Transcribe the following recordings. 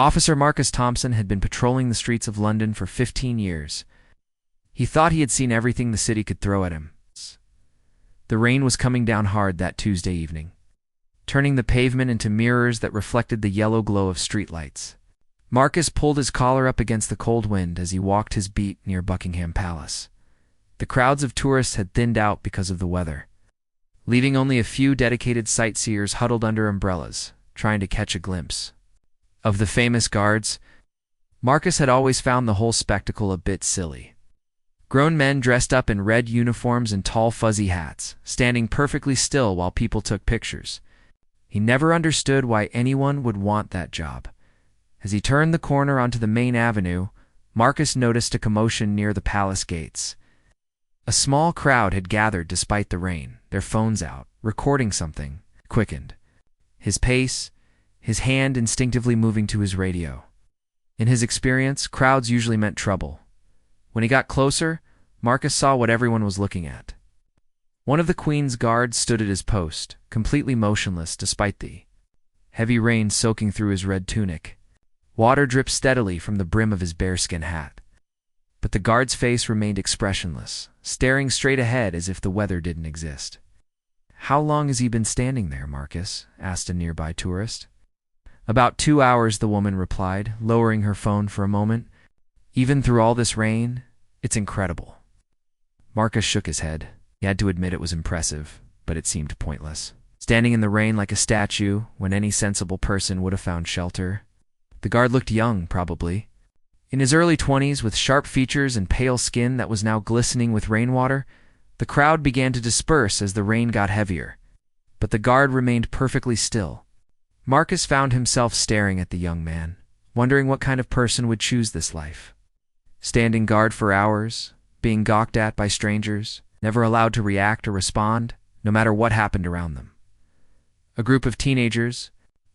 Officer Marcus Thompson had been patrolling the streets of London for 15 years. He thought he had seen everything the city could throw at him. The rain was coming down hard that Tuesday evening, turning the pavement into mirrors that reflected the yellow glow of streetlights. Marcus pulled his collar up against the cold wind as he walked his beat near Buckingham Palace. The crowds of tourists had thinned out because of the weather, leaving only a few dedicated sightseers huddled under umbrellas, trying to catch a glimpse of the famous guards. Marcus had always found the whole spectacle a bit silly. Grown men dressed up in red uniforms and tall fuzzy hats, standing perfectly still while people took pictures. He never understood why anyone would want that job. As he turned the corner onto the main avenue, Marcus noticed a commotion near the palace gates. A small crowd had gathered despite the rain, their phones out, recording something. Quickened his pace, his hand instinctively moving to his radio. In his experience, crowds usually meant trouble. When he got closer, Marcus saw what everyone was looking at. One of the Queen's guards stood at his post, completely motionless despite the heavy rain soaking through his red tunic. Water dripped steadily from the brim of his bearskin hat. But the guard's face remained expressionless, staring straight ahead as if the weather didn't exist. "How long has he been standing there, Marcus?" asked a nearby tourist. "About 2 hours," the woman replied, lowering her phone for a moment. "Even through all this rain, it's incredible." Marcus shook his head. He had to admit it was impressive, but it seemed pointless. Standing in the rain like a statue when any sensible person would have found shelter. The guard looked young, probably. In his early 20s, with sharp features and pale skin that was now glistening with rainwater. The crowd began to disperse as the rain got heavier, but the guard remained perfectly still. Marcus found himself staring at the young man, wondering what kind of person would choose this life. Standing guard for hours, being gawked at by strangers, never allowed to react or respond, no matter what happened around them. A group of teenagers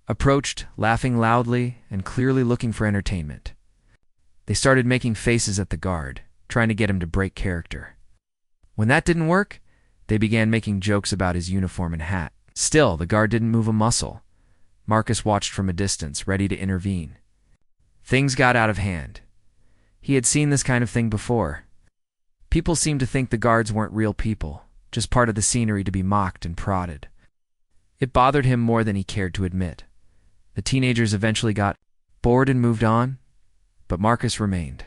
approached, laughing loudly and clearly looking for entertainment. They started making faces at the guard, trying to get him to break character. When that didn't work, they began making jokes about his uniform and hat. Still, the guard didn't move a muscle. Marcus watched from a distance, ready to intervene. Things got out of hand. He had seen this kind of thing before. People seemed to think the guards weren't real people, just part of the scenery to be mocked and prodded. It bothered him more than he cared to admit. The teenagers eventually got bored and moved on, but Marcus remained.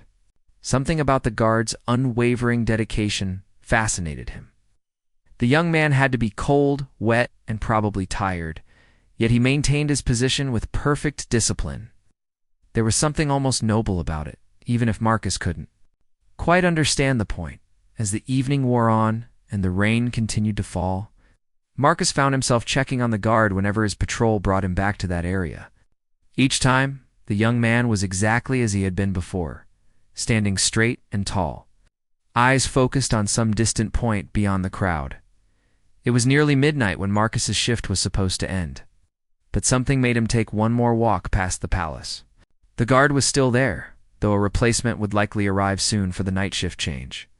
Something about the guard's unwavering dedication fascinated him. The young man had to be cold, wet, and probably tired, yet he maintained his position with perfect discipline. There was something almost noble about it, even if Marcus couldn't quite understand the point. As the evening wore on and the rain continued to fall, Marcus found himself checking on the guard whenever his patrol brought him back to that area. Each time, the young man was exactly as he had been before, standing straight and tall, eyes focused on some distant point beyond the crowd. It was nearly midnight when Marcus's shift was supposed to end, but something made him take one more walk past the palace. The guard was still there, though a replacement would likely arrive soon for the night shift change.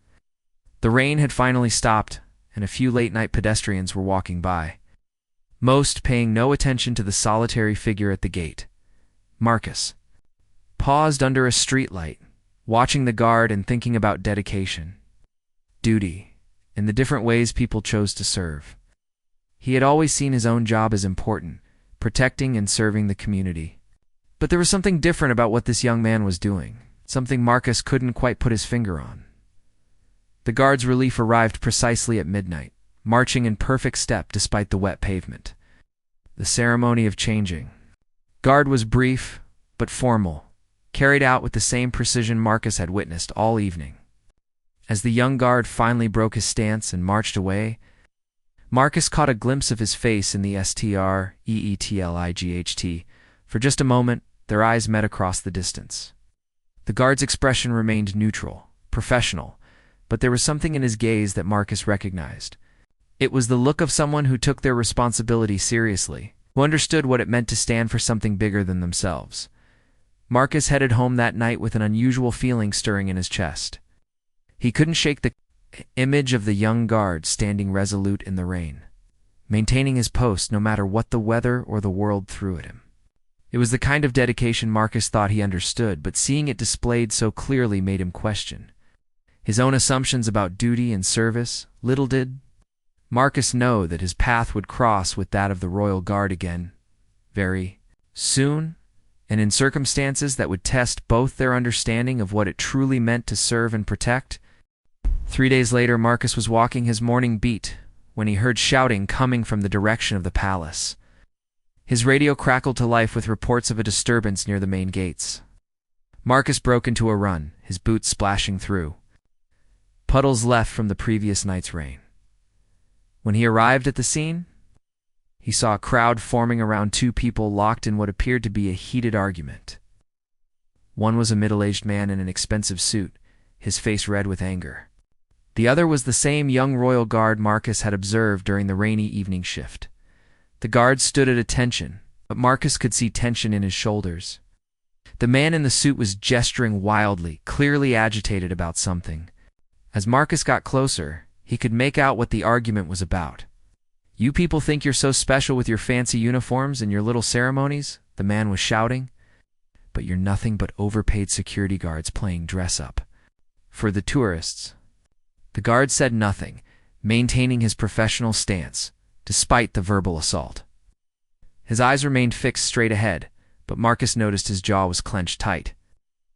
The rain had finally stopped, and a few late-night pedestrians were walking by, most paying no attention to the solitary figure at the gate. Marcus paused under a streetlight, watching the guard and thinking about dedication, duty, and the different ways people chose to serve. He had always seen his own job as important, protecting and serving the community. But there was something different about what this young man was doing, something Marcus couldn't quite put his finger on. The guard's relief arrived precisely at midnight, marching in perfect step despite the wet pavement. The ceremony of changing guard was brief, but formal, carried out with the same precision Marcus had witnessed all evening. As the young guard finally broke his stance and marched away, Marcus caught a glimpse of his face in the STREETLIGHT. For just a moment, their eyes met across the distance. The guard's expression remained neutral, professional, but there was something in his gaze that Marcus recognized. It was the look of someone who took their responsibility seriously, who understood what it meant to stand for something bigger than themselves. Marcus headed home that night with an unusual feeling stirring in his chest. He couldn't shake the image of the young guard standing resolute in the rain, maintaining his post no matter what the weather or the world threw at him. It was the kind of dedication Marcus thought he understood, but seeing it displayed so clearly made him question his own assumptions about duty and service. Little did Marcus know that his path would cross with that of the Royal Guard again, very soon, and in circumstances that would test both their understanding of what it truly meant to serve and protect. 3 days later, Marcus was walking his morning beat when he heard shouting coming from the direction of the palace. His radio crackled to life with reports of a disturbance near the main gates. Marcus broke into a run, his boots splashing through puddles left from the previous night's rain. When he arrived at the scene, he saw a crowd forming around two people locked in what appeared to be a heated argument. One was a middle-aged man in an expensive suit, his face red with anger. The other was the same young royal guard Marcus had observed during the rainy evening shift. The guard stood at attention, but Marcus could see tension in his shoulders. The man in the suit was gesturing wildly, clearly agitated about something. As Marcus got closer, he could make out what the argument was about. "You people think you're so special with your fancy uniforms and your little ceremonies," the man was shouting, "but you're nothing but overpaid security guards playing dress-up for the tourists." The guard said nothing, maintaining his professional stance, despite the verbal assault. His eyes remained fixed straight ahead, but Marcus noticed his jaw was clenched tight.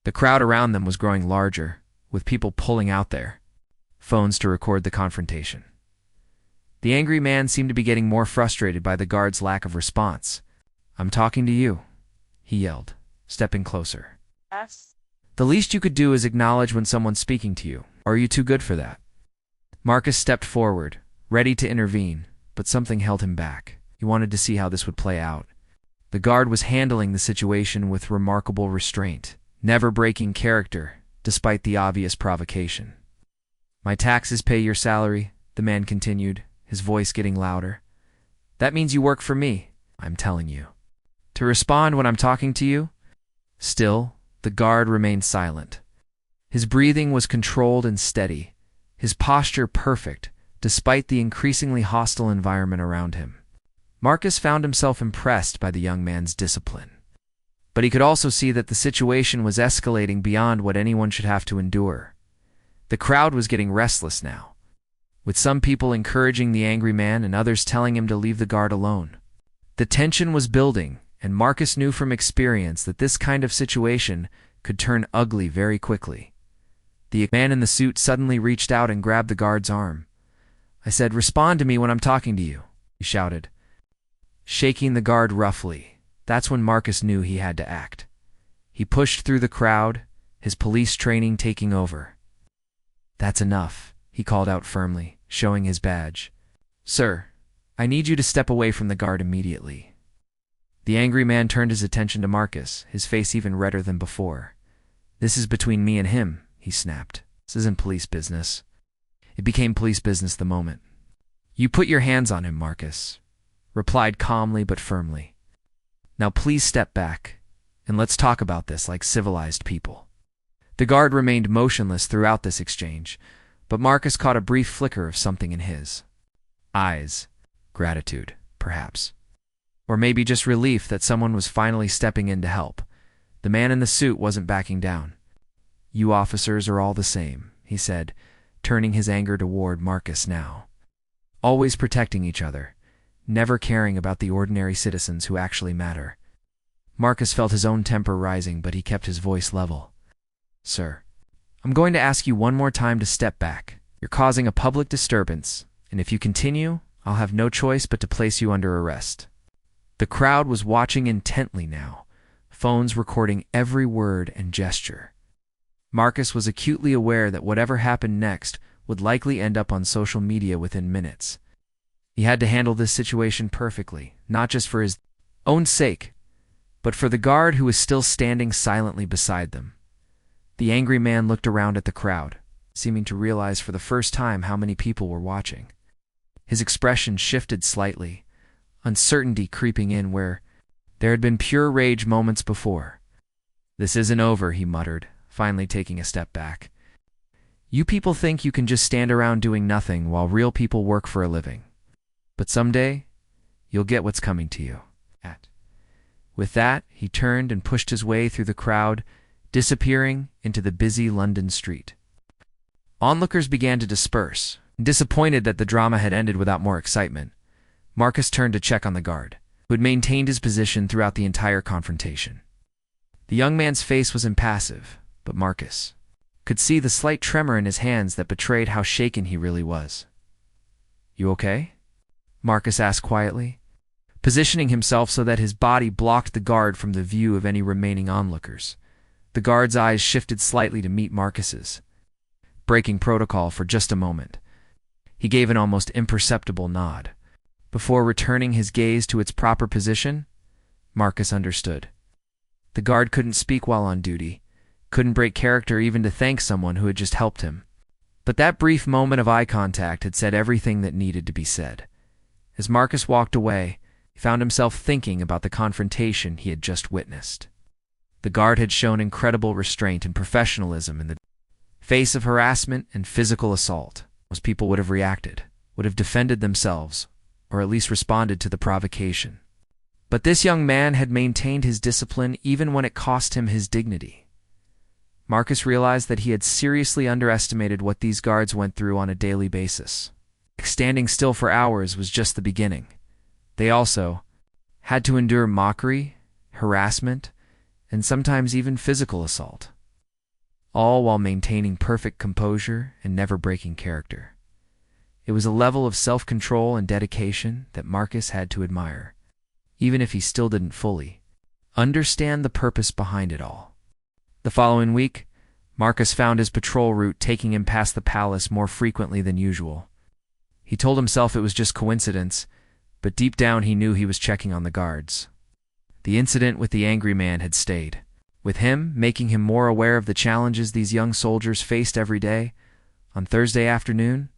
The crowd around them was growing larger, with people pulling out their phones to record the confrontation. The angry man seemed to be getting more frustrated by the guard's lack of response. "I'm talking to you," he yelled, stepping closer. Yes. "The least you could do is acknowledge when someone's speaking to you. Or are you too good for that?" Marcus stepped forward, ready to intervene, but something held him back. He wanted to see how this would play out. The guard was handling the situation with remarkable restraint, never breaking character, despite the obvious provocation. "My taxes pay your salary," the man continued, his voice getting louder. "That means you work for me, I'm telling you. To respond when I'm talking to you?" Still, the guard remained silent. His breathing was controlled and steady, his posture perfect, despite the increasingly hostile environment around him. Marcus found himself impressed by the young man's discipline. But he could also see that the situation was escalating beyond what anyone should have to endure. The crowd was getting restless now, with some people encouraging the angry man and others telling him to leave the guard alone. The tension was building, and Marcus knew from experience that this kind of situation could turn ugly very quickly. The man in the suit suddenly reached out and grabbed the guard's arm. "I said, respond to me when I'm talking to you," he shouted, shaking the guard roughly. That's when Marcus knew he had to act. He pushed through the crowd, his police training taking over. "That's enough," he called out firmly, showing his badge. "Sir, I need you to step away from the guard immediately." The angry man turned his attention to Marcus, his face even redder than before. "This is between me and him," he snapped. "This isn't police business." It became police business the moment. "You put your hands on him," Marcus replied calmly but firmly. "Now please step back, and let's talk about this like civilized people." The guard remained motionless throughout this exchange, but Marcus caught a brief flicker of something in his eyes. Gratitude, perhaps. Or maybe just relief that someone was finally stepping in to help. The man in the suit wasn't backing down. "You officers are all the same," he said, turning his anger toward Marcus now. "Always protecting each other, never caring about the ordinary citizens who actually matter." Marcus felt his own temper rising, but he kept his voice level. "Sir, I'm going to ask you one more time to step back. You're causing a public disturbance, and if you continue, I'll have no choice but to place you under arrest." The crowd was watching intently now, phones recording every word and gesture. Marcus was acutely aware that whatever happened next would likely end up on social media within minutes. He had to handle this situation perfectly, not just for his own sake, but for the guard who was still standing silently beside them. The angry man looked around at the crowd, seeming to realize for the first time how many people were watching. His expression shifted slightly, uncertainty creeping in where there had been pure rage moments before. "This isn't over," he muttered, finally taking a step back. "You people think you can just stand around doing nothing while real people work for a living. But someday, you'll get what's coming to you." With that, he turned and pushed his way through the crowd, disappearing into the busy London street. Onlookers began to disperse. Disappointed that the drama had ended without more excitement, Marcus turned to check on the guard, who had maintained his position throughout the entire confrontation. The young man's face was impassive, but Marcus could see the slight tremor in his hands that betrayed how shaken he really was. "You okay?" Marcus asked quietly, positioning himself so that his body blocked the guard from the view of any remaining onlookers. The guard's eyes shifted slightly to meet Marcus's, breaking protocol for just a moment. He gave an almost imperceptible nod. Before returning his gaze to its proper position, Marcus understood. The guard couldn't speak while on duty, couldn't break character even to thank someone who had just helped him. But that brief moment of eye contact had said everything that needed to be said. As Marcus walked away, he found himself thinking about the confrontation he had just witnessed. The guard had shown incredible restraint and professionalism in the face of harassment and physical assault. Most people would have reacted, would have defended themselves, or at least responded to the provocation. But this young man had maintained his discipline even when it cost him his dignity. Marcus realized that he had seriously underestimated what these guards went through on a daily basis. Standing still for hours was just the beginning. They also had to endure mockery, harassment, and sometimes even physical assault, all while maintaining perfect composure and never breaking character. It was a level of self-control and dedication that Marcus had to admire, even if he still didn't fully understand the purpose behind it all. The following week, Marcus found his patrol route taking him past the palace more frequently than usual. He told himself it was just coincidence, but deep down he knew he was checking on the guards. The incident with the angry man had stayed with him, making him more aware of the challenges these young soldiers faced every day. On Thursday afternoon,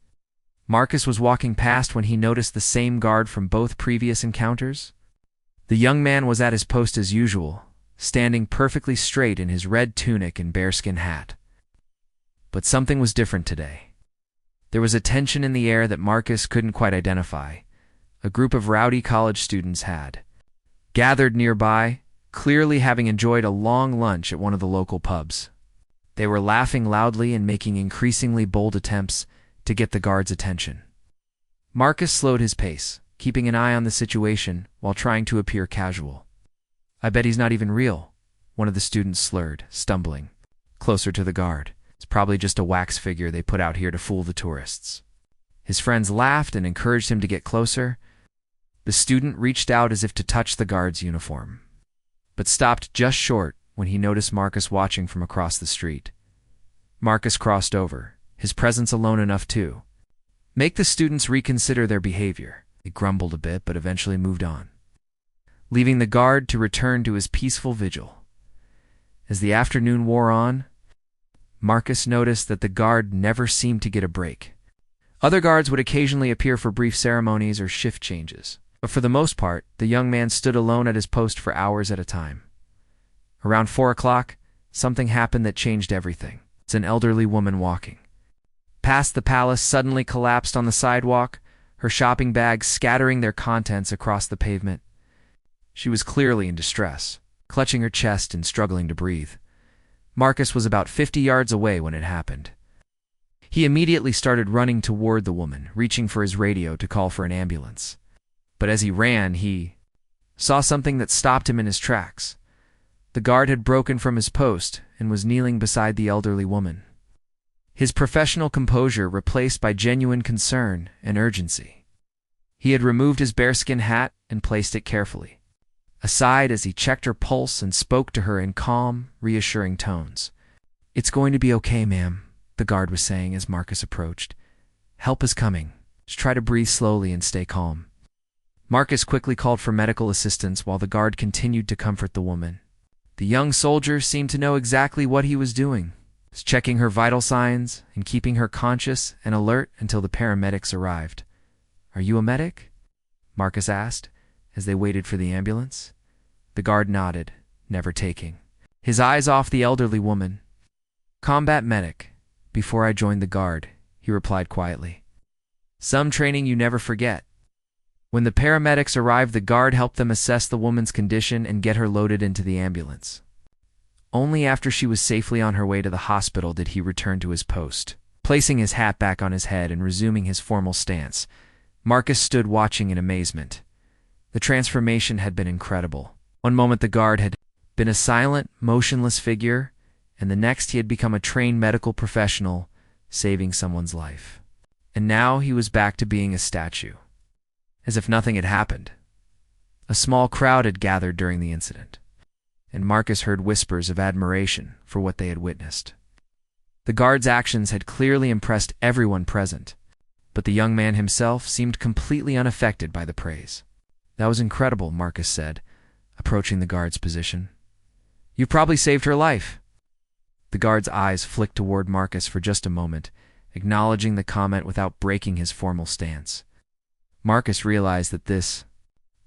Marcus was walking past when he noticed the same guard from both previous encounters. The young man was at his post as usual, standing perfectly straight in his red tunic and bearskin hat. But something was different today. There was a tension in the air that Marcus couldn't quite identify. A group of rowdy college students had gathered nearby, clearly having enjoyed a long lunch at one of the local pubs. They were laughing loudly and making increasingly bold attempts to get the guards' attention. Marcus slowed his pace, keeping an eye on the situation while trying to appear casual. "I bet he's not even real," one of the students slurred, stumbling closer to the guard. "It's probably just a wax figure they put out here to fool the tourists." His friends laughed and encouraged him to get closer. The student reached out as if to touch the guard's uniform, but stopped just short when he noticed Marcus watching from across the street. Marcus crossed over, his presence alone enough to make the students reconsider their behavior. They grumbled a bit, but eventually moved on, leaving the guard to return to his peaceful vigil. As the afternoon wore on, Marcus noticed that the guard never seemed to get a break. Other guards would occasionally appear for brief ceremonies or shift changes, but for the most part, the young man stood alone at his post for hours at a time. Around 4 o'clock, something happened that changed everything. It's an elderly woman walking past the palace suddenly collapsed on the sidewalk, her shopping bags scattering their contents across the pavement. She was clearly in distress, clutching her chest and struggling to breathe. Marcus was about 50 yards away when it happened. He immediately started running toward the woman, reaching for his radio to call for an ambulance. But as he ran, he saw something that stopped him in his tracks. The guard had broken from his post and was kneeling beside the elderly woman, his professional composure replaced by genuine concern and urgency. He had removed his bearskin hat and placed it carefully aside as he checked her pulse and spoke to her in calm, reassuring tones. "It's going to be okay, ma'am," the guard was saying as Marcus approached. "Help is coming. Just try to breathe slowly and stay calm." Marcus quickly called for medical assistance while the guard continued to comfort the woman. The young soldier seemed to know exactly what he was doing, checking her vital signs and keeping her conscious and alert until the paramedics arrived. "Are you a medic?" Marcus asked as they waited for the ambulance. The guard nodded, never taking his eyes off the elderly woman. "Combat medic. Before I joined the guard," he replied quietly. "Some training you never forget." When the paramedics arrived, the guard helped them assess the woman's condition and get her loaded into the ambulance. Only after she was safely on her way to the hospital did he return to his post. Placing his hat back on his head and resuming his formal stance, Marcus stood watching in amazement. The transformation had been incredible. One moment the guard had been a silent, motionless figure, and the next he had become a trained medical professional, saving someone's life. And now he was back to being a statue, as if nothing had happened. A small crowd had gathered during the incident, and Marcus heard whispers of admiration for what they had witnessed. The guard's actions had clearly impressed everyone present, but the young man himself seemed completely unaffected by the praise. "That was incredible," Marcus said, approaching the guard's position. "You probably saved her life." The guard's eyes flicked toward Marcus for just a moment, acknowledging the comment without breaking his formal stance. Marcus realized that this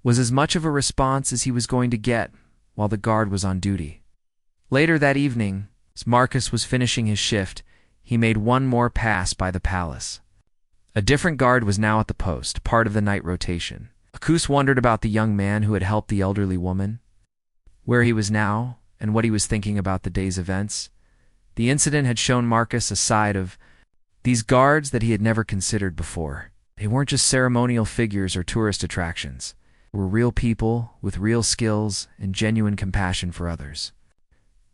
was as much of a response as he was going to get while the guard was on duty. Later that evening, as Marcus was finishing his shift, he made one more pass by the palace. A different guard was now at the post, part of the night rotation. Marcus wondered about the young man who had helped the elderly woman, where he was now, and what he was thinking about the day's events. The incident had shown Marcus a side of these guards that he had never considered before. They weren't just ceremonial figures or tourist attractions. They were real people with real skills and genuine compassion for others.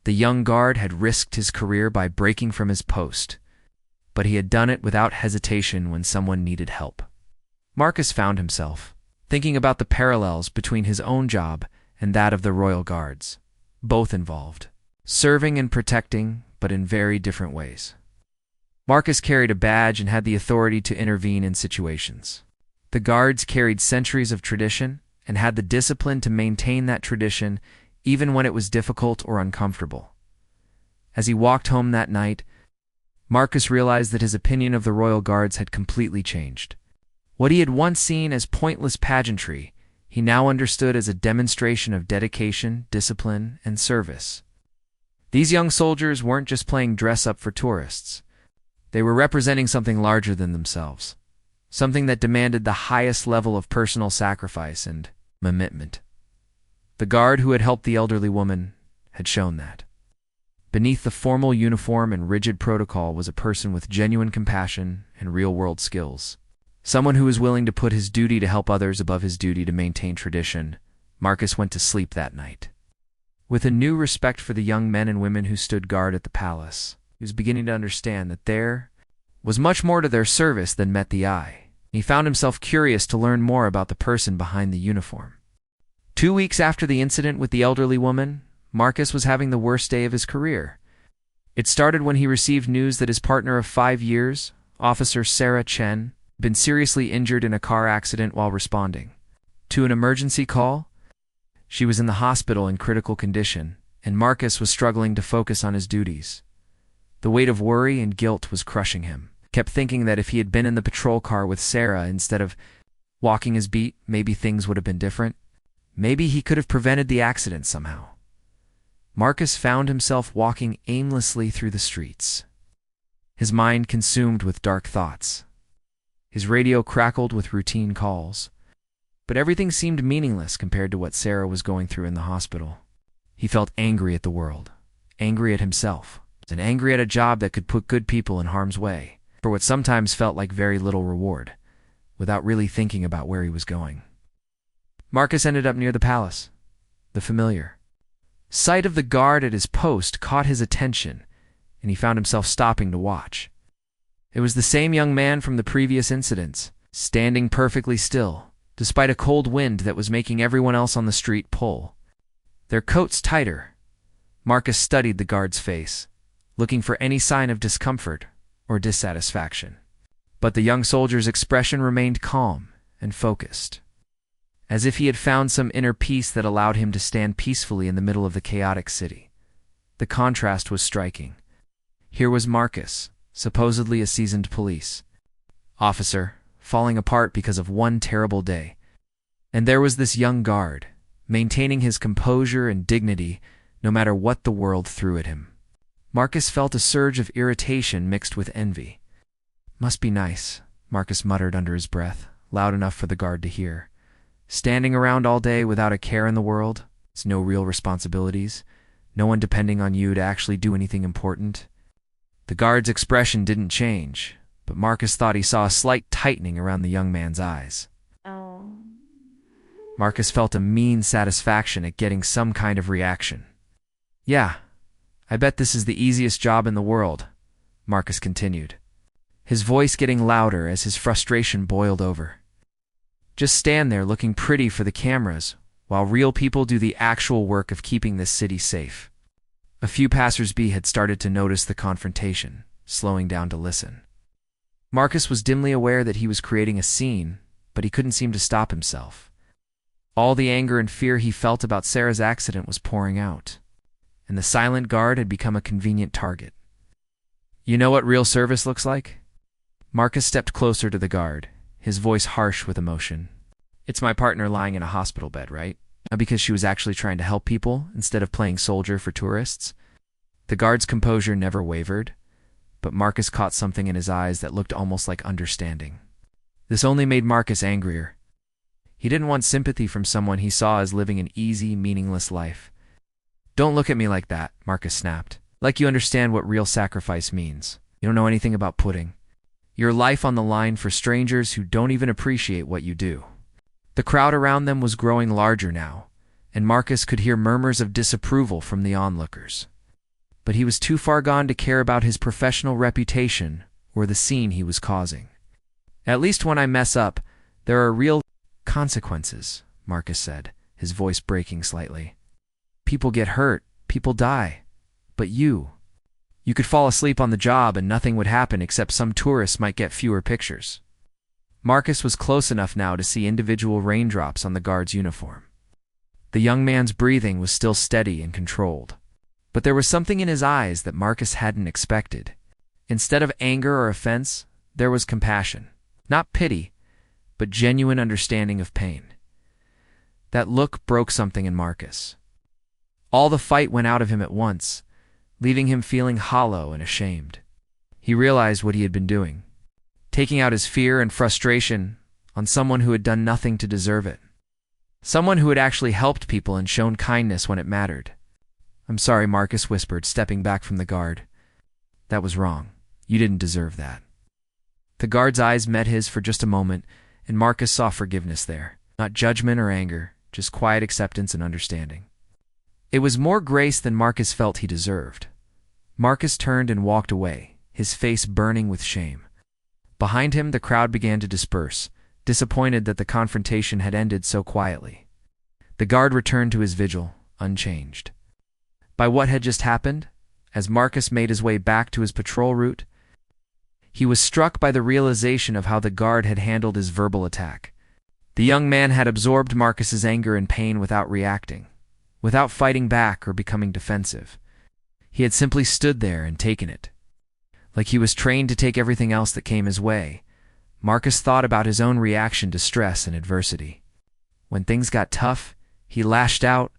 The young guard had risked his career by breaking from his post, but he had done it without hesitation when someone needed help. Marcus found himself thinking about the parallels between his own job and that of the royal guards. Both involved serving and protecting, but in very different ways. Marcus carried a badge and had the authority to intervene in situations. The guards carried centuries of tradition and had the discipline to maintain that tradition even when it was difficult or uncomfortable. As he walked home that night, Marcus realized that his opinion of the royal guards had completely changed. What he had once seen as pointless pageantry, he now understood as a demonstration of dedication, discipline, and service. These young soldiers weren't just playing dress-up for tourists. They were representing something larger than themselves, something that demanded the highest level of personal sacrifice and commitment. The guard who had helped the elderly woman had shown that. Beneath the formal uniform and rigid protocol was a person with genuine compassion and real-world skills. Someone who was willing to put his duty to help others above his duty to maintain tradition. Marcus went to sleep that night with a new respect for the young men and women who stood guard at the palace. He was beginning to understand that there was much more to their service than met the eye. He found himself curious to learn more about the person behind the uniform. 2 weeks after the incident with the elderly woman, Marcus was having the worst day of his career. It started when he received news that his partner of 5 years, Officer Sarah Chen, had been seriously injured in a car accident while responding to an emergency call. She was in the hospital in critical condition, and Marcus was struggling to focus on his duties. The weight of worry and guilt was crushing him. He kept thinking that if he had been in the patrol car with Sarah instead of walking his beat, maybe things would have been different. Maybe he could have prevented the accident somehow. Marcus found himself walking aimlessly through the streets, his mind consumed with dark thoughts. His radio crackled with routine calls, but everything seemed meaningless compared to what Sarah was going through in the hospital. He felt angry at the world, angry at himself, and angry at a job that could put good people in harm's way for what sometimes felt like very little reward, without really thinking about where he was going. Marcus ended up near the palace. The familiar sight of the guard at his post caught his attention, and he found himself stopping to watch. It was the same young man from the previous incidents, standing perfectly still, despite a cold wind that was making everyone else on the street pull their coats tighter. Marcus studied the guard's face, looking for any sign of discomfort or dissatisfaction. But the young soldier's expression remained calm and focused, as if he had found some inner peace that allowed him to stand peacefully in the middle of the chaotic city. The contrast was striking. Here was Marcus, supposedly a seasoned police officer, falling apart because of one terrible day. And there was this young guard, maintaining his composure and dignity no matter what the world threw at him. Marcus felt a surge of irritation mixed with envy. "Must be nice," Marcus muttered under his breath, loud enough for the guard to hear. Standing around all day without a care in the world, it's no real responsibilities, no one depending on you to actually do anything important. The guard's expression didn't change, but Marcus thought he saw a slight tightening around the young man's eyes. Oh. Marcus felt a mean satisfaction at getting some kind of reaction. Yeah, I bet this is the easiest job in the world, Marcus continued, his voice getting louder as his frustration boiled over. Just stand there looking pretty for the cameras, while real people do the actual work of keeping this city safe. A few passers-by had started to notice the confrontation, slowing down to listen. Marcus was dimly aware that he was creating a scene, but he couldn't seem to stop himself. All the anger and fear he felt about Sarah's accident was pouring out, and the silent guard had become a convenient target. You know what real service looks like? Marcus stepped closer to the guard, his voice harsh with emotion. It's my partner lying in a hospital bed, right? Because she was actually trying to help people instead of playing soldier for tourists. The guard's composure never wavered, but Marcus caught something in his eyes that looked almost like understanding. This only made Marcus angrier. He didn't want sympathy from someone he saw as living an easy, meaningless life. Don't look at me like that, Marcus snapped. Like you understand what real sacrifice means. You don't know anything about putting your life on the line for strangers who don't even appreciate what you do. The crowd around them was growing larger now, and Marcus could hear murmurs of disapproval from the onlookers. But he was too far gone to care about his professional reputation or the scene he was causing. At least when I mess up, there are real consequences, Marcus said, his voice breaking slightly. People get hurt, people die. But you could fall asleep on the job and nothing would happen except some tourists might get fewer pictures. Marcus was close enough now to see individual raindrops on the guard's uniform. The young man's breathing was still steady and controlled, but there was something in his eyes that Marcus hadn't expected. Instead of anger or offense, there was compassion. Not pity, but genuine understanding of pain. That look broke something in Marcus. All the fight went out of him at once, leaving him feeling hollow and ashamed. He realized what he had been doing, taking out his fear and frustration on someone who had done nothing to deserve it. Someone who had actually helped people and shown kindness when it mattered. I'm sorry, Marcus whispered, stepping back from the guard. That was wrong. You didn't deserve that. The guard's eyes met his for just a moment, and Marcus saw forgiveness there. Not judgment or anger, just quiet acceptance and understanding. It was more grace than Marcus felt he deserved. Marcus turned and walked away, his face burning with shame. Behind him, the crowd began to disperse, disappointed that the confrontation had ended so quietly. The guard returned to his vigil, unchanged. By what had just happened, as Marcus made his way back to his patrol route, he was struck by the realization of how the guard had handled his verbal attack. The young man had absorbed Marcus's anger and pain without reacting, without fighting back or becoming defensive. He had simply stood there and taken it. Like he was trained to take everything else that came his way, Marcus thought about his own reaction to stress and adversity. When things got tough, he lashed out,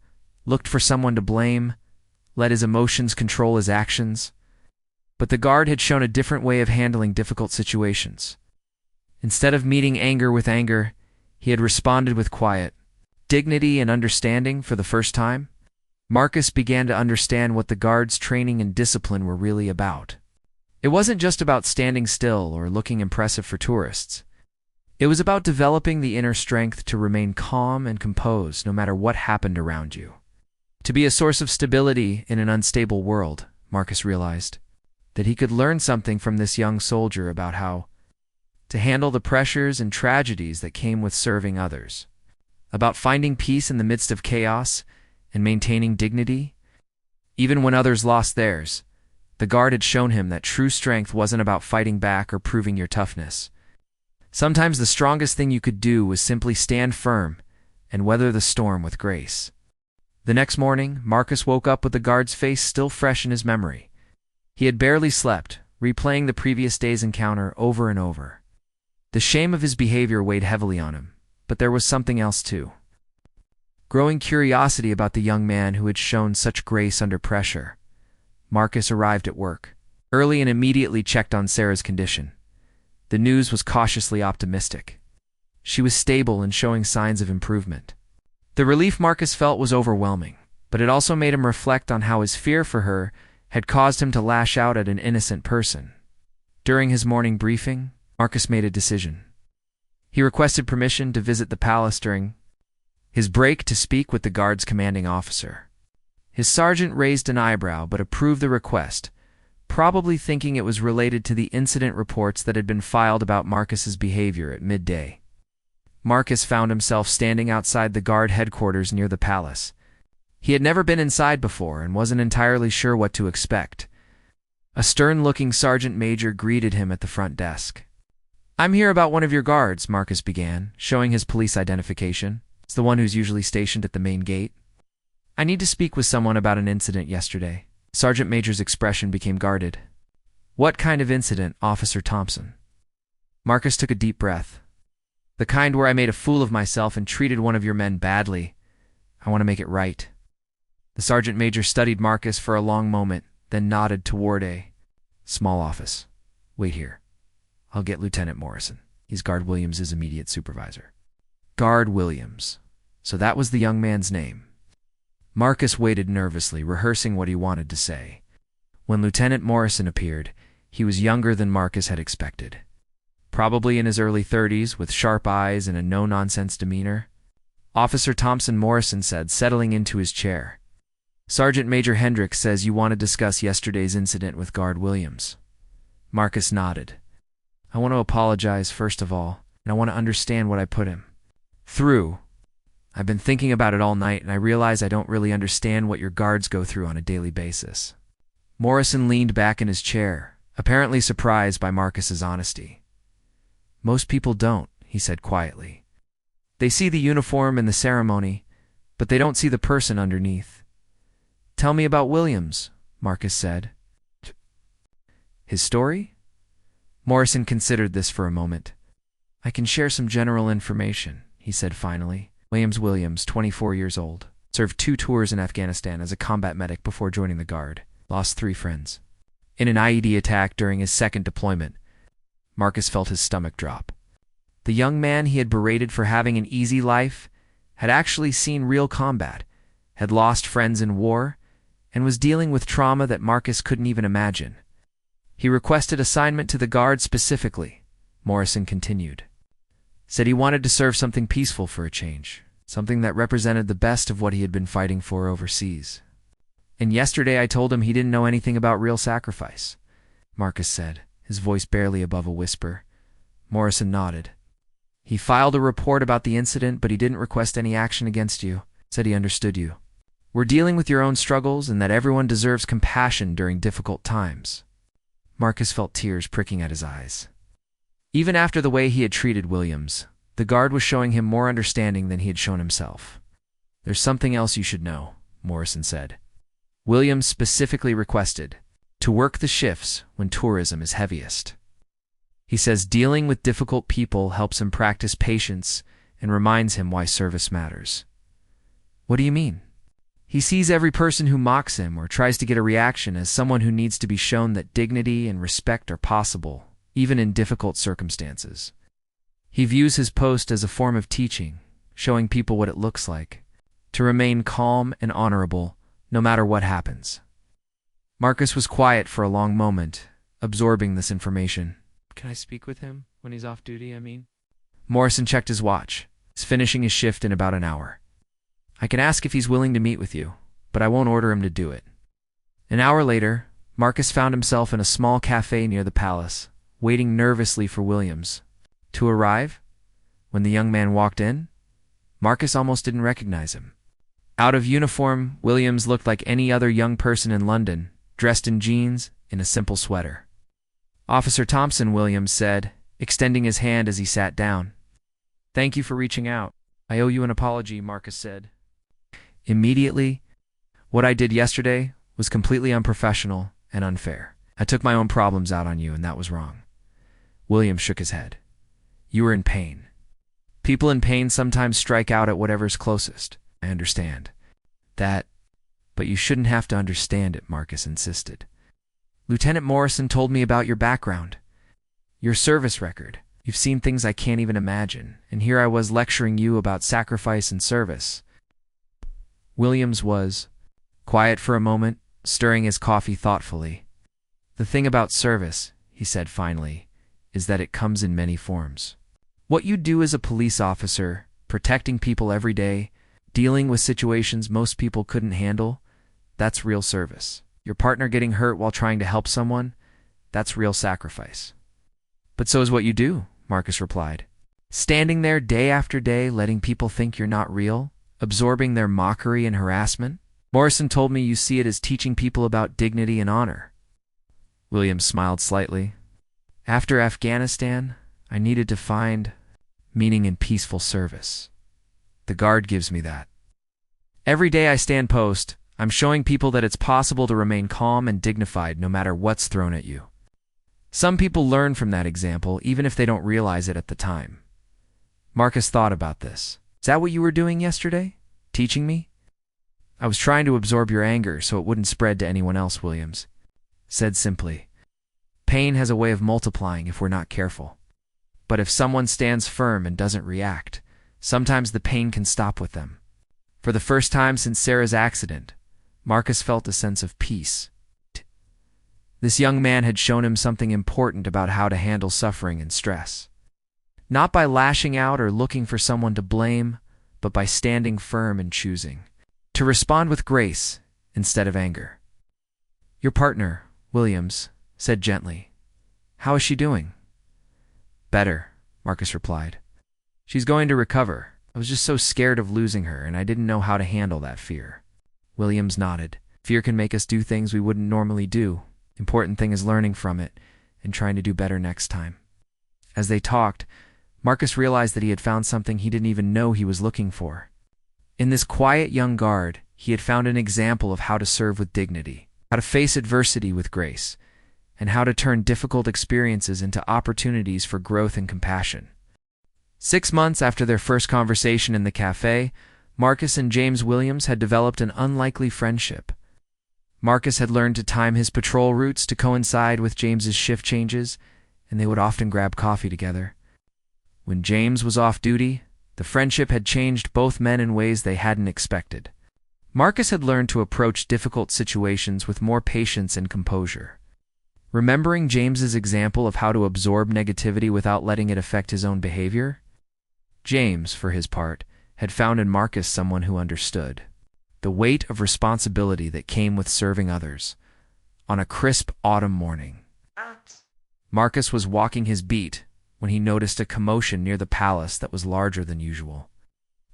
looked for someone to blame, let his emotions control his actions. But the guard had shown a different way of handling difficult situations. Instead of meeting anger with anger, he had responded with quiet, dignity and understanding. For the first time, Marcus began to understand what the guard's training and discipline were really about. It wasn't just about standing still or looking impressive for tourists. It was about developing the inner strength to remain calm and composed no matter what happened around you. To be a source of stability in an unstable world, Marcus realized that he could learn something from this young soldier about how to handle the pressures and tragedies that came with serving others, about finding peace in the midst of chaos and maintaining dignity. Even when others lost theirs, the guard had shown him that true strength wasn't about fighting back or proving your toughness. Sometimes the strongest thing you could do was simply stand firm and weather the storm with grace. The next morning, Marcus woke up with the guard's face still fresh in his memory. He had barely slept, replaying the previous day's encounter over and over. The shame of his behavior weighed heavily on him, but there was something else too. Growing curiosity about the young man who had shown such grace under pressure. Marcus arrived at work early and immediately checked on Sarah's condition. The news was cautiously optimistic. She was stable and showing signs of improvement. The relief Marcus felt was overwhelming, but it also made him reflect on how his fear for her had caused him to lash out at an innocent person. During his morning briefing, Marcus made a decision. He requested permission to visit the palace during his break to speak with the guard's commanding officer. His sergeant raised an eyebrow but approved the request, probably thinking it was related to the incident reports that had been filed about Marcus's behavior at midday. Marcus found himself standing outside the guard headquarters near the palace. He had never been inside before and wasn't entirely sure what to expect. A stern-looking sergeant major greeted him at the front desk. "I'm here about one of your guards," Marcus began, showing his police identification. It's the one who's usually stationed at the main gate. "I need to speak with someone about an incident yesterday." Sergeant Major's expression became guarded. "What kind of incident, Officer Thompson?" Marcus took a deep breath. "The kind where I made a fool of myself and treated one of your men badly. I want to make it right." The sergeant major studied Marcus for a long moment, then nodded toward a small office. "Wait here. I'll get Lieutenant Morrison. He's Guard Williams' immediate supervisor." Guard Williams. So that was the young man's name. Marcus waited nervously, rehearsing what he wanted to say. When Lieutenant Morrison appeared, he was younger than Marcus had expected. Probably in his early 30s, with sharp eyes and a no-nonsense demeanor. "Officer Thompson," Morrison said, settling into his chair. "Sergeant Major Hendricks says you want to discuss yesterday's incident with Guard Williams." Marcus nodded. "I want to apologize, first of all, and I want to understand what I put him through. I've been thinking about it all night, and I realize I don't really understand what your guards go through on a daily basis." Morrison leaned back in his chair, apparently surprised by Marcus's honesty. "Most people don't," he said quietly. "They see the uniform and the ceremony, but they don't see the person underneath." "Tell me about Williams," Marcus said. "His story?" Morrison considered this for a moment. "I can share some general information," he said finally. Williams, 24 years old, served 2 tours in Afghanistan as a combat medic before joining the Guard, lost 3 friends in an IED attack during his second deployment. Marcus felt his stomach drop. The young man he had berated for having an easy life had actually seen real combat, had lost friends in war, and was dealing with trauma that Marcus couldn't even imagine. "He requested assignment to the Guard specifically," Morrison continued. "Said he wanted to serve something peaceful for a change, something that represented the best of what he had been fighting for overseas. And yesterday I told him he didn't know anything about real sacrifice," Marcus said, his voice barely above a whisper. Morrison nodded. "He filed a report about the incident, but he didn't request any action against you. Said he understood you. We're dealing with your own struggles and that everyone deserves compassion during difficult times." Marcus felt tears pricking at his eyes. Even after the way he had treated Williams, the Guard was showing him more understanding than he had shown himself. "There's something else you should know," Morrison said. "Williams specifically requested to work the shifts when tourism is heaviest. He says dealing with difficult people helps him practice patience and reminds him why service matters." "What do you mean?" "He sees every person who mocks him or tries to get a reaction as someone who needs to be shown that dignity and respect are possible, even in difficult circumstances. He views his post as a form of teaching, showing people what it looks like to remain calm and honorable no matter what happens." Marcus was quiet for a long moment, absorbing this information. "Can I speak with him when he's off duty, I mean?" Morrison checked his watch. He's finishing his shift in about an hour. "I can ask if he's willing to meet with you, but I won't order him to do it." An hour later, Marcus found himself in a small cafe near the palace, waiting nervously for Williams to arrive. When the young man walked in, Marcus almost didn't recognize him. Out of uniform, Williams looked like any other young person in London, dressed in jeans and a simple sweater. "Officer Thompson," Williams said, extending his hand as he sat down. "Thank you for reaching out. I owe you an apology," Marcus said. Immediately, "What I did yesterday was completely unprofessional and unfair. I took my own problems out on you, and that was wrong." Williams shook his head. "You were in pain. People in pain sometimes strike out at whatever's closest. I understand that, but you shouldn't have to understand it," Marcus insisted. "Lieutenant Morrison told me about your background, your service record. You've seen things I can't even imagine, and here I was lecturing you about sacrifice and service." Williams was quiet for a moment, stirring his coffee thoughtfully. "The thing about service," he said finally, "is that it comes in many forms. What you do as a police officer, protecting people every day, dealing with situations most people couldn't handle, that's real service. Your partner getting hurt while trying to help someone, that's real sacrifice." "But so is what you do," Marcus replied. "Standing there day after day, letting people think you're not real, absorbing their mockery and harassment. Morrison told me you see it as teaching people about dignity and honor." Williams smiled slightly. "After Afghanistan, I needed to find meaning in peaceful service. The Guard gives me that. Every day I stand post, I'm showing people that it's possible to remain calm and dignified no matter what's thrown at you. Some people learn from that example, even if they don't realize it at the time." Marcus thought about this. "Is that what you were doing yesterday? Teaching me?" "I was trying to absorb your anger so it wouldn't spread to anyone else," Williams said simply. "Pain has a way of multiplying if we're not careful. But if someone stands firm and doesn't react, sometimes the pain can stop with them." For the first time since Sarah's accident, Marcus felt a sense of peace. This young man had shown him something important about how to handle suffering and stress. Not by lashing out or looking for someone to blame, but by standing firm and choosing to respond with grace instead of anger. "Your partner," Williams said gently. "How is she doing?" "Better," Marcus replied. "She's going to recover. I was just so scared of losing her, and I didn't know how to handle that fear." Williams nodded. "Fear can make us do things we wouldn't normally do. Important thing is learning from it and trying to do better next time." As they talked, Marcus realized that he had found something he didn't even know he was looking for. In this quiet young guard, he had found an example of how to serve with dignity, how to face adversity with grace, and how to turn difficult experiences into opportunities for growth and compassion. 6 months after their first conversation in the cafe, Marcus and James Williams had developed an unlikely friendship. Marcus had learned to time his patrol routes to coincide with James's shift changes, and they would often grab coffee together. When James was off duty, the friendship had changed both men in ways they hadn't expected. Marcus had learned to approach difficult situations with more patience and composure. Remembering James's example of how to absorb negativity without letting it affect his own behavior, James, for his part, had found in Marcus someone who understood the weight of responsibility that came with serving others. On a crisp autumn morning, Marcus was walking his beat when he noticed a commotion near the palace that was larger than usual.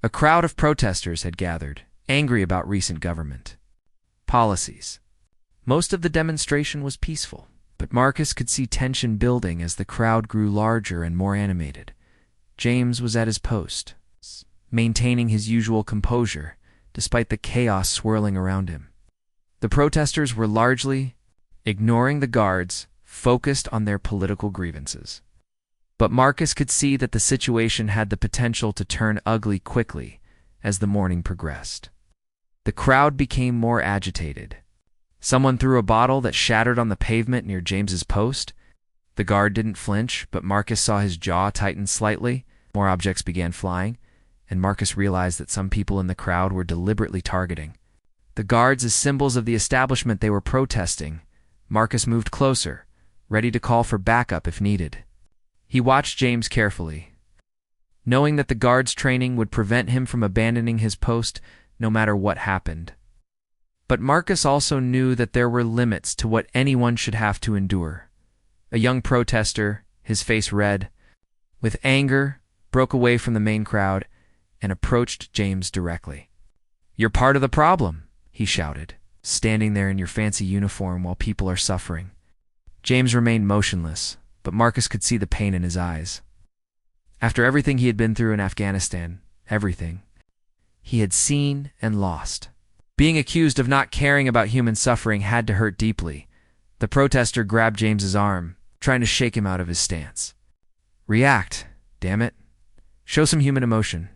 A crowd of protesters had gathered, angry about recent government policies. Most of the demonstration was peaceful, but Marcus could see tension building as the crowd grew larger and more animated. James was at his post, maintaining his usual composure, despite the chaos swirling around him. The protesters were largely ignoring the guards, focused on their political grievances. But Marcus could see that the situation had the potential to turn ugly quickly as the morning progressed. The crowd became more agitated. Someone threw a bottle that shattered on the pavement near James's post. The guard didn't flinch, but Marcus saw his jaw tighten slightly. More objects began flying, and Marcus realized that some people in the crowd were deliberately targeting the guards as symbols of the establishment they were protesting. Marcus moved closer, ready to call for backup if needed. He watched James carefully, knowing that the guards' training would prevent him from abandoning his post no matter what happened. But Marcus also knew that there were limits to what anyone should have to endure. A young protester, his face red with anger, broke away from the main crowd and approached James directly. "You're part of the problem," he shouted, "standing there in your fancy uniform while people are suffering." James remained motionless, but Marcus could see the pain in his eyes. After everything he had been through in Afghanistan, everything he had seen and lost, being accused of not caring about human suffering had to hurt deeply. The protester grabbed James's arm, trying to shake him out of his stance. "React, damn it. Show some human emotion.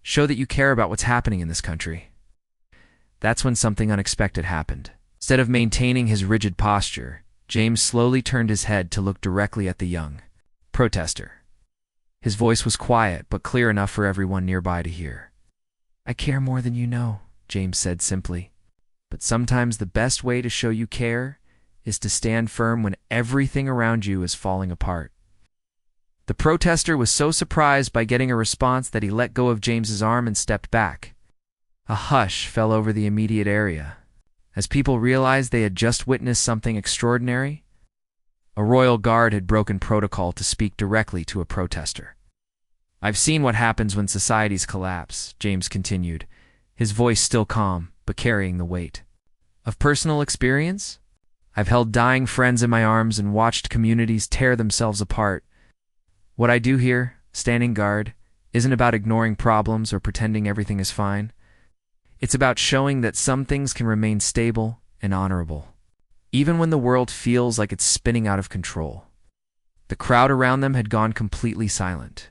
Show that you care about what's happening in this country." That's when something unexpected happened. Instead of maintaining his rigid posture, James slowly turned his head to look directly at the young protester. His voice was quiet, but clear enough for everyone nearby to hear. "I care more than you know," James said simply. "But sometimes the best way to show you care is to stand firm when everything around you is falling apart." The protester was so surprised by getting a response that he let go of James's arm and stepped back. A hush fell over the immediate area, as people realized they had just witnessed something extraordinary. A royal guard had broken protocol to speak directly to a protester. "I've seen what happens when societies collapse," James continued, his voice still calm, but carrying the weight of personal experience. "I've held dying friends in my arms and watched communities tear themselves apart. What I do here, standing guard, isn't about ignoring problems or pretending everything is fine. It's about showing that some things can remain stable and honorable, even when the world feels like it's spinning out of control." The crowd around them had gone completely silent.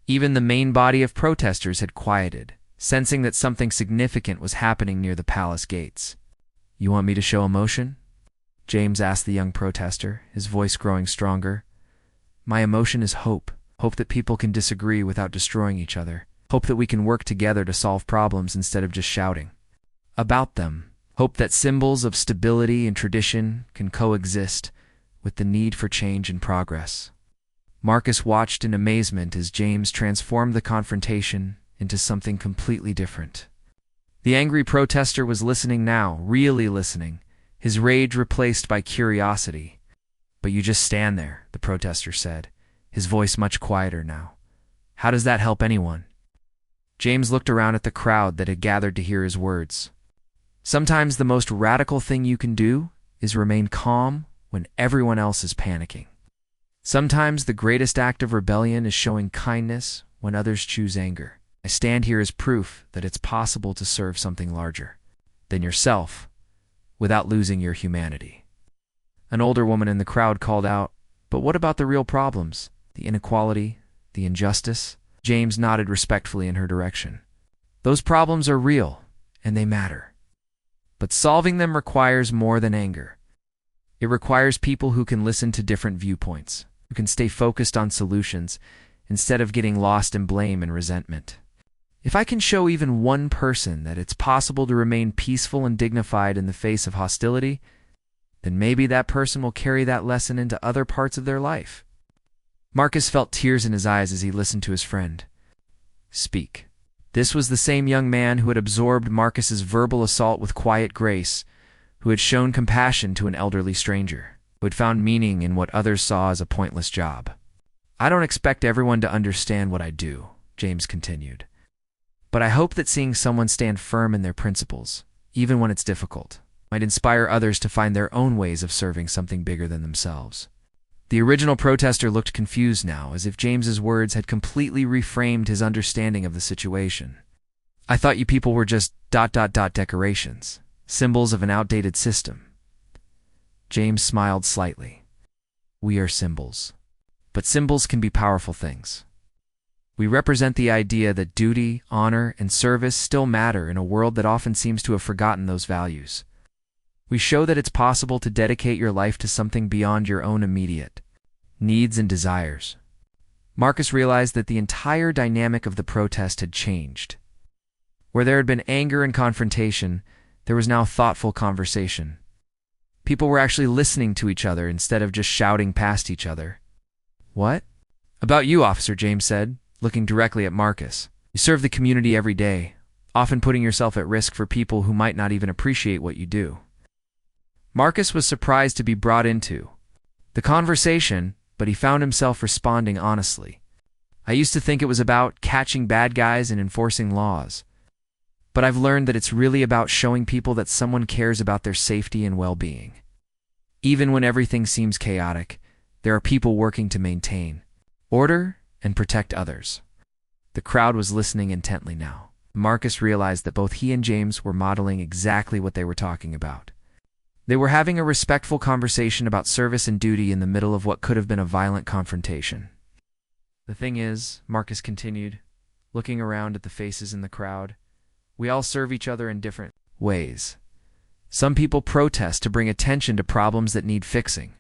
Even the main body of protesters had quieted, sensing that something significant was happening near the palace gates. "You want me to show emotion?" James asked the young protester, his voice growing stronger. "My emotion is hope. Hope that people can disagree without destroying each other. Hope that we can work together to solve problems instead of just shouting about them. Hope that symbols of stability and tradition can coexist with the need for change and progress." Marcus watched in amazement as James transformed the confrontation into something completely different. The angry protester was listening now, really listening, his rage replaced by curiosity. "But you just stand there," the protester said, his voice much quieter now. "How does that help anyone?" James looked around at the crowd that had gathered to hear his words. "Sometimes the most radical thing you can do is remain calm when everyone else is panicking. Sometimes the greatest act of rebellion is showing kindness when others choose anger. I stand here as proof that it's possible to serve something larger than yourself without losing your humanity." An older woman in the crowd called out, "But what about the real problems? The inequality, the injustice?" James nodded respectfully in her direction. "Those problems are real, and they matter. But solving them requires more than anger. It requires people who can listen to different viewpoints, who can stay focused on solutions instead of getting lost in blame and resentment. If I can show even one person that it's possible to remain peaceful and dignified in the face of hostility, then maybe that person will carry that lesson into other parts of their life." Marcus felt tears in his eyes as he listened to his friend speak. This was the same young man who had absorbed Marcus's verbal assault with quiet grace, who had shown compassion to an elderly stranger, who had found meaning in what others saw as a pointless job. "I don't expect everyone to understand what I do," James continued. "But I hope that seeing someone stand firm in their principles, even when it's difficult, might inspire others to find their own ways of serving something bigger than themselves." The original protester looked confused now, as if James's words had completely reframed his understanding of the situation. "I thought you people were just ... decorations, symbols of an outdated system." James smiled slightly. "We are symbols. But symbols can be powerful things. We represent the idea that duty, honor, and service still matter in a world that often seems to have forgotten those values. We show that it's possible to dedicate your life to something beyond your own immediate needs and desires." Marcus realized that the entire dynamic of the protest had changed. Where there had been anger and confrontation, there was now thoughtful conversation. People were actually listening to each other instead of just shouting past each other. "What about you, officer?" James said, looking directly at Marcus. "You serve the community every day, often putting yourself at risk for people who might not even appreciate what you do." Marcus was surprised to be brought into the conversation, but he found himself responding honestly. "I used to think it was about catching bad guys and enforcing laws. But I've learned that it's really about showing people that someone cares about their safety and well-being. Even when everything seems chaotic, there are people working to maintain order and protect others." The crowd was listening intently now. Marcus realized that both he and James were modeling exactly what they were talking about. They were having a respectful conversation about service and duty in the middle of what could have been a violent confrontation. "The thing is," Marcus continued, looking around at the faces in the crowd, "we all serve each other in different ways. Some people protest to bring attention to problems that need fixing.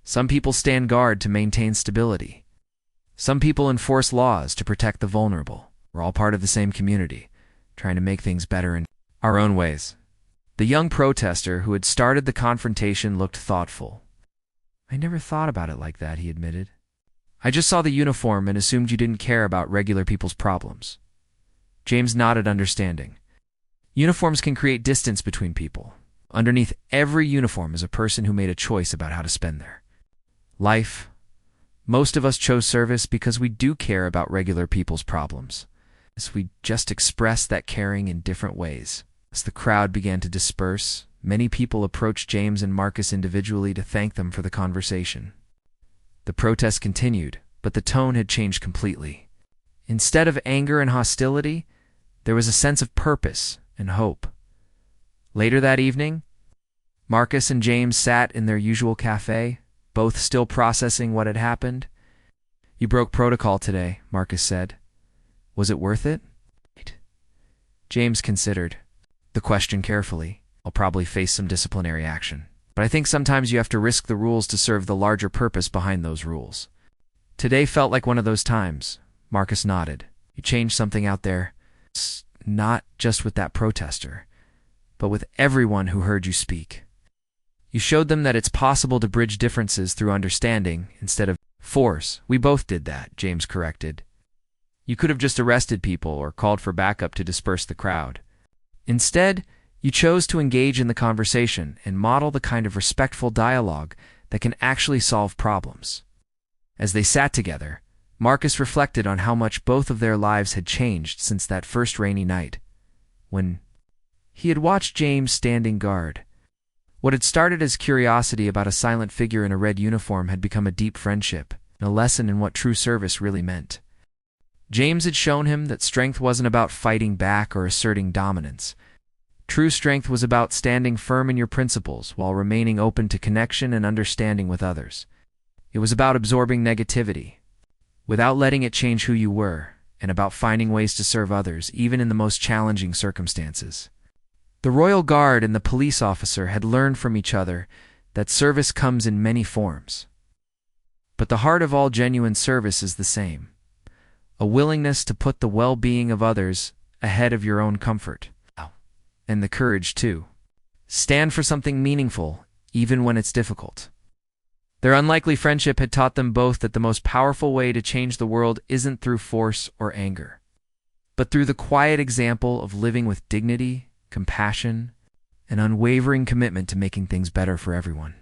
Some people stand guard to maintain stability. Some people enforce laws to protect the vulnerable. We're all part of the same community, trying to make things better in our own ways. The young protester who had started the confrontation looked thoughtful. I never thought about it like that, he admitted. I just saw the uniform and assumed you didn't care about regular people's problems. James nodded, understanding. Uniforms can create distance between people. Underneath every uniform is a person who made a choice about how to spend their life. Most of us chose service because we do care about regular people's problems. As we just express that caring in different ways. As the crowd began to disperse, many people approached James and Marcus individually to thank them for the conversation. The protest continued, but the tone had changed completely. Instead of anger and hostility, there was a sense of purpose and hope. Later that evening, Marcus and James sat in their usual cafe, both still processing what had happened. You broke protocol today, Marcus said. Was it worth it? James considered the question carefully. I'll probably face some disciplinary action. But I think sometimes you have to risk the rules to serve the larger purpose behind those rules. Today felt like one of those times. Marcus nodded. You changed something out there, not just with that protester, but with everyone who heard you speak. You showed them that it's possible to bridge differences through understanding instead of force. We both did that, James corrected. You could have just arrested people or called for backup to disperse the crowd. Instead, you chose to engage in the conversation and model the kind of respectful dialogue that can actually solve problems. As they sat together, Marcus reflected on how much both of their lives had changed since that first rainy night, when he had watched James standing guard. What had started as curiosity about a silent figure in a red uniform had become a deep friendship, and a lesson in what true service really meant. James had shown him that strength wasn't about fighting back or asserting dominance. True strength was about standing firm in your principles while remaining open to connection and understanding with others. It was about absorbing negativity, without letting it change who you were, and about finding ways to serve others, even in the most challenging circumstances. The Royal Guard and the police officer had learned from each other that service comes in many forms. But the heart of all genuine service is the same: a willingness to put the well-being of others ahead of your own comfort. And the courage, too. Stand for something meaningful, even when it's difficult. Their unlikely friendship had taught them both that the most powerful way to change the world isn't through force or anger, but through the quiet example of living with dignity, compassion, and unwavering commitment to making things better for everyone.